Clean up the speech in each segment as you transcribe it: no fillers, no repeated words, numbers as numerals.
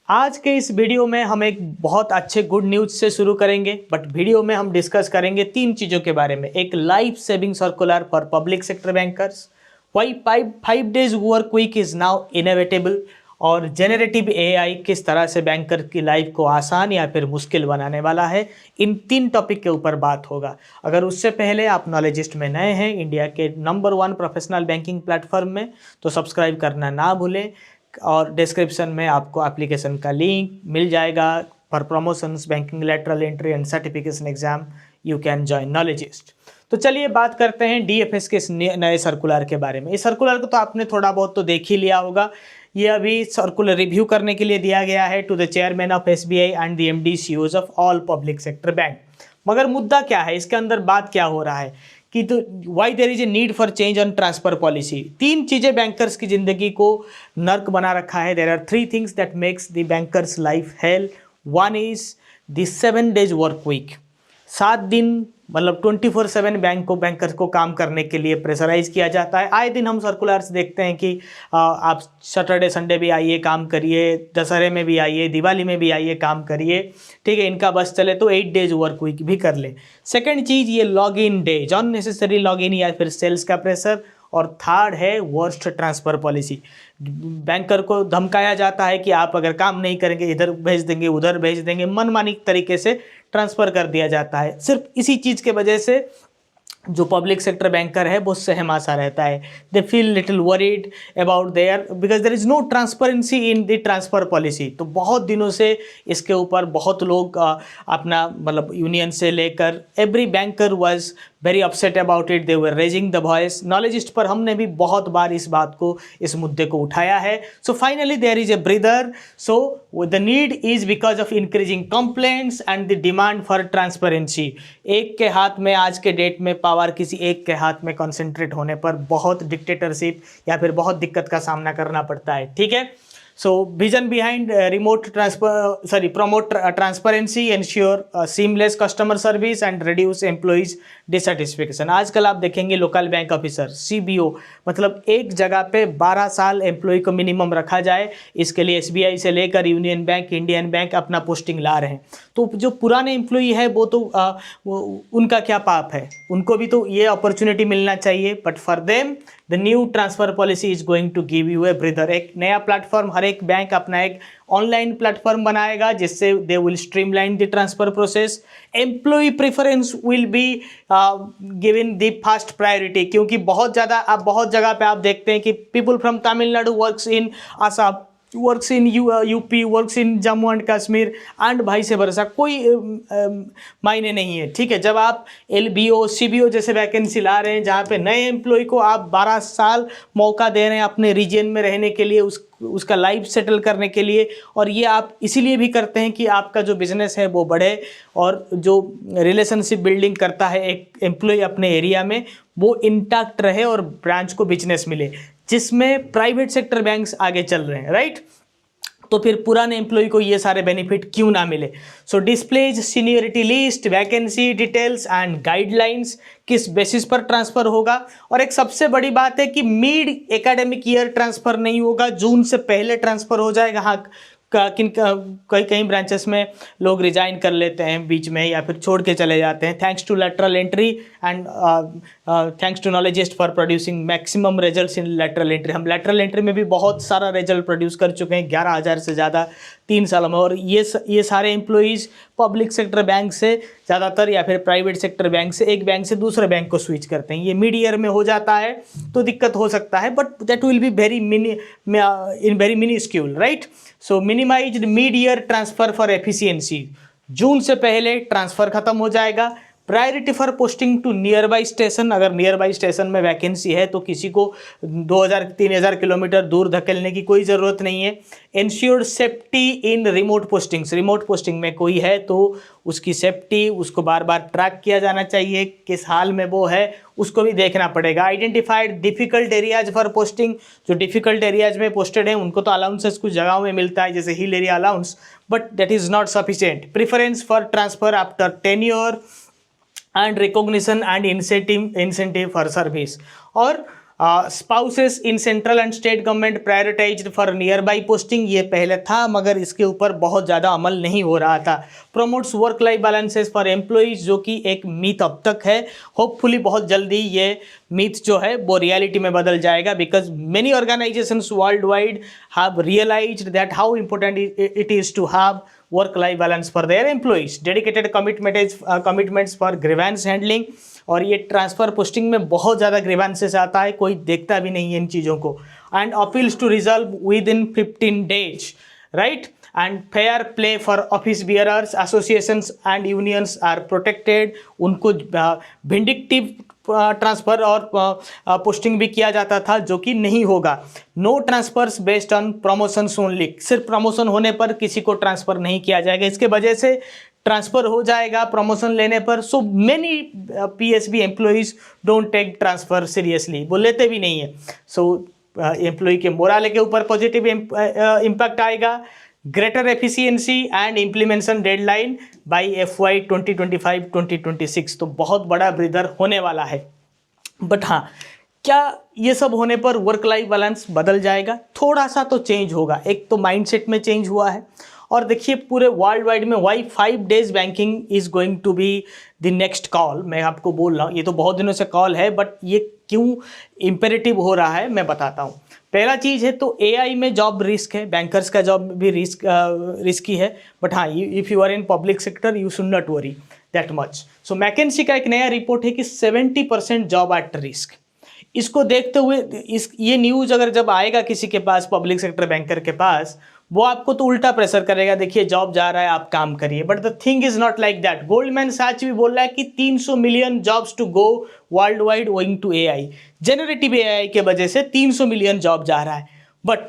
आज के इस वीडियो में हम एक बहुत अच्छे गुड न्यूज़ से शुरू करेंगे, बट वीडियो में हम डिस्कस करेंगे तीन चीज़ों के बारे में। एक life saving circular for public sector bankers, why 5 days work week is now inevitable, और जेनरेटिव एआई किस तरह से बैंकर की लाइफ को आसान या फिर मुश्किल बनाने वाला है। इन तीन टॉपिक के ऊपर बात होगा। अगर उससे पहले आप नॉलेजिस्ट में नए हैं, इंडिया के नंबर 1 प्रोफेशनल बैंकिंग प्लेटफॉर्म में, तो सब्सक्राइब करना ना भूलें। और डिस्क्रिप्शन में आपको एप्लीकेशन का लिंक मिल जाएगा for promotions, banking lateral entry and certification exam. You can join Knowledgist. तो चलिए बात करते हैं डीएफएस के इस नए सर्कुलर के बारे में। इस सर्कुलर को तो आपने थोड़ा बहुत तो देख ही लिया होगा। ये अभी सर्कुलर रिव्यू करने के लिए दिया गया है to the chairman of SBI and the MD CEOs of all public sector bank. मगर मुद्दा क्या है, इसके अंदर बात क्या हो रहा है कि तो why there is a need for change on transfer policy. तीन चीज़ें बैंकर्स की ज़िंदगी को नर्क बना रखा है। There are 3 things that makes the bankers life hell. One is the 7 days work week. 7 दिन मतलब 24/7 बैंकर्स को काम करने के लिए प्रेशराइज किया जाता है। आए दिन हम सर्कुलर्स देखते हैं कि आप सैटरडे संडे भी आइए काम करिए, दशहरे में भी आइए, दिवाली में भी आइए काम करिए, ठीक है। इनका बस चले तो 8 days वर्क वीक भी कर ले। सेकंड चीज़ ये log in days, unnecessary log in या फिर सेल्स का प्रेशर। और थर्ड है वर्स्ट ट्रांसफ़र पॉलिसी। बैंकर को धमकाया जाता है कि आप अगर काम नहीं करेंगे इधर भेज देंगे उधर भेज देंगे, मनमानी तरीके से ट्रांसफ़र कर दिया जाता है। सिर्फ इसी चीज़ के वजह से जो पब्लिक सेक्टर बैंकर है वो सहमा सा रहता है। They feel little worried about their because there is no transparency in the transfer policy. तो बहुत दिनों से इसके ऊपर बहुत लोग अपना मतलब यूनियन से लेकर every banker was very upset about it. They were raising the voice. Knowledgist पर हमने भी बहुत बार इस बात को, इस मुद्दे को उठाया है। So finally there is a breather. So the need is because of increasing complaints and the demand for transparency. एक के हाथ में आज के डेट में पावर किसी एक के हाथ में कॉन्सेंट्रेट होने पर बहुत डिक्टेटरशिप या फिर बहुत दिक्कत का सामना करना पड़ता है, ठीक है। So vision behind promote transparency, ensure seamless customer service and reduce employees dissatisfaction। आजकल आप देखेंगे लोकल बैंक ऑफिसर CBO मतलब एक जगह पे 12 साल एम्प्लॉय को मिनिमम रखा जाए। इसके लिए SBI से लेकर यूनियन बैंक, इंडियन बैंक अपना पोस्टिंग ला रहे हैं। तो जो पुराने एम्प्लॉय है वो तो उनका क्या पाप है, उनको भी तो ये अपॉर्चुनिटी मिलना चाहिए। But for them the new transfer policy is going to give you a breather. एक नया प्लेटफॉर्म, हर एक बैंक अपना एक ऑनलाइन प्लेटफॉर्म बनाएगा जिससे they will streamline the transfer process. Employ preference will be given the first priority, क्योंकि बहुत जगह पे आप देखते हैं कि people from Tamil Nadu works in Assam, works in UP, works in Jammu and Kashmir and vice versa. कोई मायने नहीं है, ठीक है। जब आप LBO CBO जैसे वैकेंसी ला रहे हैं जहाँ पे नए एम्प्लॉय को आप 12 साल मौका दे रहे हैं अपने रीजन में रहने के लिए, उसका लाइफ सेटल करने के लिए, और ये आप इसीलिए भी करते हैं कि आपका जो बिज़नेस है वो बढ़े और जो रिलेशनशिप बिल्डिंग करता है एक एम्प्लॉय अपने एरिया में वो इंटैक्ट रहे और ब्रांच को बिजनेस मिले, जिसमें प्राइवेट सेक्टर बैंक्स आगे चल रहे हैं, राइट। तो फिर पुराने एम्प्लॉय को ये सारे बेनिफिट क्यों ना मिले। So displays seniority list, vacancy details and guidelines, किस बेसिस पर ट्रांसफ़र होगा। और एक सबसे बड़ी बात है कि मिड एकेडमिक ईयर ट्रांसफ़र नहीं होगा, जून से पहले ट्रांसफ़र हो जाएगा। हाँ, कई ब्रांचेस में लोग रिजाइन कर लेते हैं बीच में या फिर छोड़ के चले जाते हैं। Thanks to lateral entry and thanks to Knowledgist for producing maximum results in lateral entry. हम लेटरल एंट्री में भी बहुत सारा रिजल्ट प्रोड्यूस कर चुके हैं, 11,000 से ज़्यादा 3 सालों में। और ये सारे एम्प्लॉइज़ पब्लिक सेक्टर बैंक से ज़्यादातर या फिर प्राइवेट सेक्टर बैंक से एक बैंक से दूसरे बैंक को स्विच करते हैं। ये मिड ईयर में हो जाता है तो दिक्कत हो सकता है, but that will be very minuscule, right. So minimise mid year transfer for efficiency. जून से पहले ट्रांसफ़र खत्म हो जाएगा। Priority for posting to nearby station. अगर नियर बाई स्टेशन में वैकेंसी है तो किसी को 2000-3000 किलोमीटर दूर धकेलने की कोई ज़रूरत नहीं है। Ensure safety in remote postings. Remote posting में कोई है तो उसकी सेफ्टी, उसको बार बार ट्रैक किया जाना चाहिए, किस हाल में वो है उसको भी देखना पड़ेगा। Identified difficult areas for posting. जो डिफ़िकल्ट एरियाज में पोस्टेड हैं उनको तो अलाउंसेस कुछ जगहों में मिलता है जैसे hill area allowance, but that is not sufficient. Preference for transfer after tenure and recognition and incentive for service. और spouses in central and state government prioritised for nearby posting, ये पहले था मगर इसके ऊपर बहुत ज़्यादा अमल नहीं हो रहा था। Promotes work life balances for employees, जो कि एक मीथ अब तक है, होपफुली बहुत जल्दी ये मीथ जो है वो रियलिटी में बदल जाएगा, because many organisations world wide have realised that how important it is to have work life balance for their employees. Dedicated commitments for grievance handling, और ये ट्रांसफ़र पोस्टिंग में बहुत ज़्यादा ग्रीवेंसेस आता है, कोई देखता भी नहीं है इन चीज़ों को। And appeals to resolve with in 15 days, right. And fair play for office bearers, associations and unions are protected, उनको विंडिक्टिव ट्रांसफ़र और पोस्टिंग भी किया जाता था, जो कि नहीं होगा। No transfers based on promotions only, सिर्फ प्रमोशन होने पर किसी को ट्रांसफ़र नहीं किया जाएगा, इसके वजह से ट्रांसफ़र हो जाएगा प्रमोशन लेने पर। So many PSB employees don't take transfer seriously, वो लेते भी नहीं है। सो एम्प्लॉय के मोराले के ऊपर पॉजिटिव इम्पैक्ट आएगा। Greater efficiency and implementation deadline by FY 2025-2026, तो बहुत बड़ा ब्रीदर होने वाला है। बट हाँ, क्या ये सब होने पर वर्क लाइफ बैलेंस बदल जाएगा? थोड़ा सा तो चेंज होगा। एक तो माइंडसेट में चेंज हुआ है, और देखिए पूरे वर्ल्ड वाइड में why 5 days banking is going to be the next call. मैं आपको बोल रहा हूँ, ये तो बहुत दिनों से कॉल है, बट ये क्यों इम्पेरेटिव हो रहा है मैं बताता हूँ। पहला चीज़ है तो AI में जॉब रिस्क है, बैंकर्स का जॉब भी रिस्की है, बट हाँ, if you are in public sector you should not worry that much. So McKinsey का एक नया रिपोर्ट है कि 70% जॉब एट रिस्क। इसको देखते हुए ये न्यूज़ अगर जब आएगा किसी के पास, पब्लिक सेक्टर बैंकर के पास, वो आपको तो उल्टा प्रेशर करेगा, देखिए जॉब जा रहा है आप काम करिए। But the thing is not like that. Goldman Sachs भी बोल रहा है कि 300 million jobs to go world wide owing to AI, generative AI के वजह से 300 मिलियन जॉब जा रहा है। But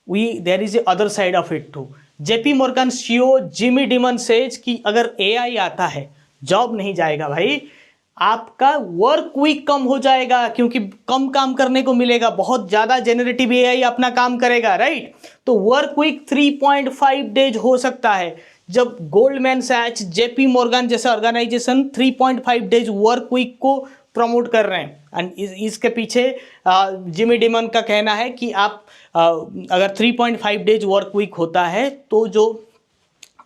there is a other side of it too. JP Morgan CEO Jimmy Dimon says कि अगर AI आता है जॉब नहीं जाएगा भाई, आपका वर्क वीक कम हो जाएगा, क्योंकि कम काम करने को मिलेगा, बहुत ज़्यादा जेनरेटिव AI अपना काम करेगा, राइट। तो वर्क वीक 3.5 days हो सकता है। जब गोल्डमैन सैच, JP Morgan जैसा ऑर्गेनाइजेशन 3.5 days वर्क वीक को प्रमोट कर रहे हैं, एंड इसके पीछे जिमी डिमन का कहना है कि आप अगर 3.5 days वर्क वीक होता है तो जो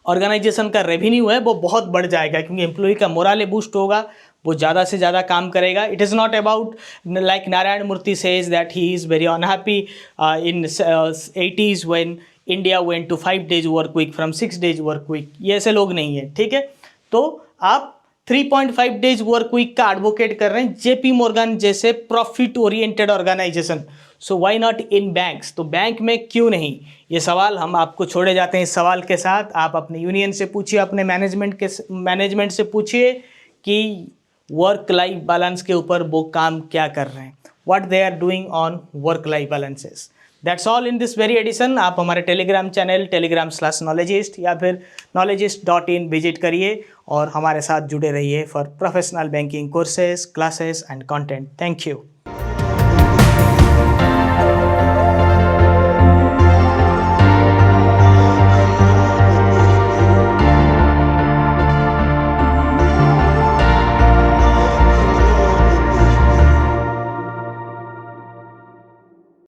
ऑर्गेनाइजेशन का रेवेन्यू है वो बहुत बढ़ जाएगा, क्योंकि एम्प्लॉय का मोराल बूस्ट होगा, वो ज़्यादा से ज़्यादा काम करेगा। It is not about like Narayan Murthy says that he is very unhappy in 80s when India went to 5 days work week from 6 days work week. ये ऐसे लोग नहीं है, ठीक है। तो आप 3.5 days वर्क वीक का एडवोकेट कर रहे हैं JP Morgan जैसे profit oriented organisation. So why not in banks? तो बैंक में क्यों नहीं? ये सवाल हम आपको छोड़े जाते हैं। इस सवाल के साथ आप अपने यूनियन से पूछिए, अपने मैनेजमेंट से पूछिए कि वर्क लाइफ बैलेंस के ऊपर वो काम क्या कर रहे हैं, what they are doing on work life balances. That's all in this very edition. आप हमारे टेलीग्राम चैनल telegram/knowledgeist या फिर knowledgeist.in विजिट करिए और हमारे साथ जुड़े रहिए for professional banking courses, classes and content. Thank you.